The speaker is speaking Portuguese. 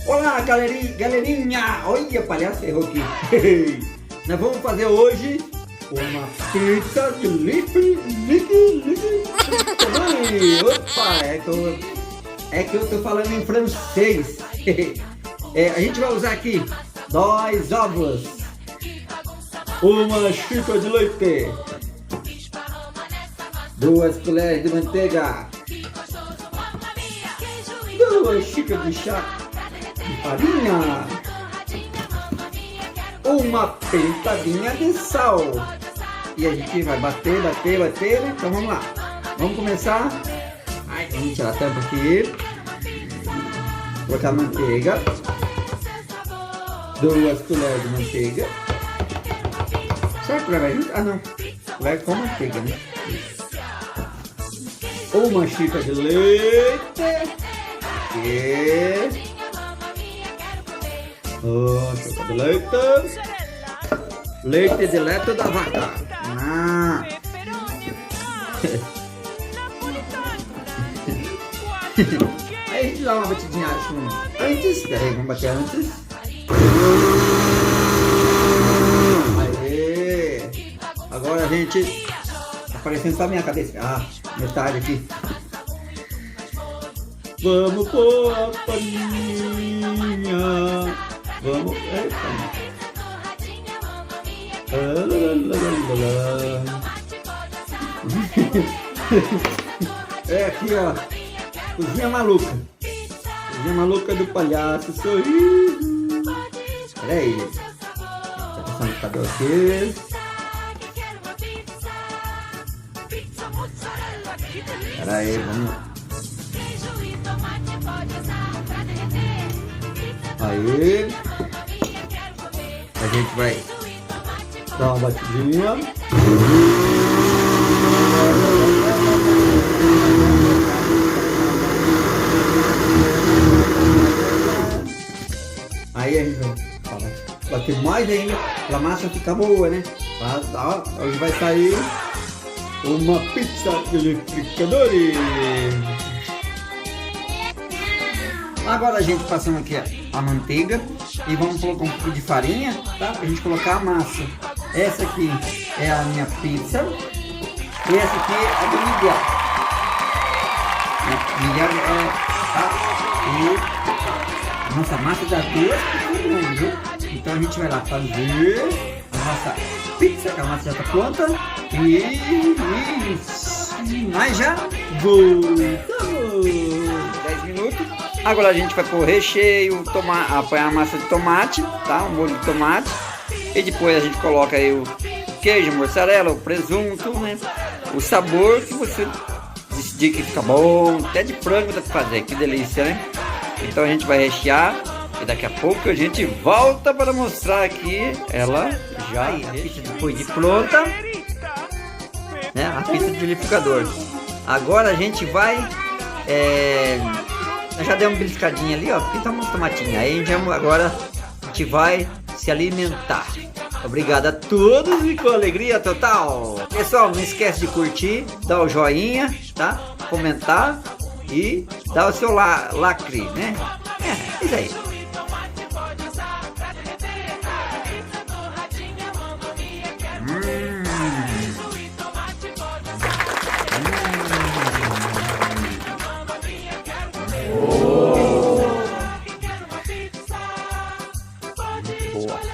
Olá, galerinha! Olha, palhaço errou aqui. Nós vamos fazer hoje uma pizza de life. Opa, é que eu tô falando em francês. A gente vai usar aqui 2 ovos, uma xícara de leite, 2 colheres de manteiga, 2 xícaras de chá de farinha, uma pitadinha de sal. E a gente vai bater, né? Então vamos lá. Vamos começar. Vamos tirar a tampa aqui. Colocar a manteiga. 2 colheres de manteiga. Será que vai junto? Ah, não. Vai com manteiga, né? Uma xícara de leite. E... xícara de leite. Leite direto da vaca. Aí a gente dá uma batidinha antes. Peraí, vamos bater antes. Aê! Agora a gente... Tá aparecendo só a minha cabeça. Metade aqui. Vamos pôr a farinha. Vamos... É aqui, ó. Cozinha maluca. Cozinha maluca do palhaço sorriso. Pera aí. Tá passando o cabelo aqui. Pera aí, vamos. Aí. A gente vai dar uma batidinha. Aí a gente vai bater mais ainda pra massa ficar boa, né? Hoje vai sair uma pizza de liquidificadores. Agora a gente passando aqui a manteiga e vamos colocar um pouco de farinha, tá? Pra gente colocar a massa. Essa aqui é a minha pizza e essa aqui é a do Miguel. Miguel tá? E nossa massa das duas, viu? Então a gente vai lá fazer a nossa pizza, que a massa já tá pronta e nós já voltamos. 10 minutos. Agora a gente vai pôr o recheio, apanhar a massa de tomate, tá? Um molho de tomate. E depois a gente coloca aí o queijo, mozzarella, o presunto, né? O sabor que você decidir que fica bom. Até de frango dá pra fazer, que delícia, né? Então a gente vai rechear e daqui a pouco a gente volta para mostrar aqui ela já. A pizza depois de pronta, né? A pizza de liquidificador. Agora a gente vai... já deu uma beliscadinha ali, ó, porque tá uns tomatinhos. Aí agora a gente vai se alimentar. Obrigado a todos e com alegria total. Pessoal, não esquece de curtir, dar o joinha, tá? Comentar e dar o seu lacre, né? Isso aí. Boa.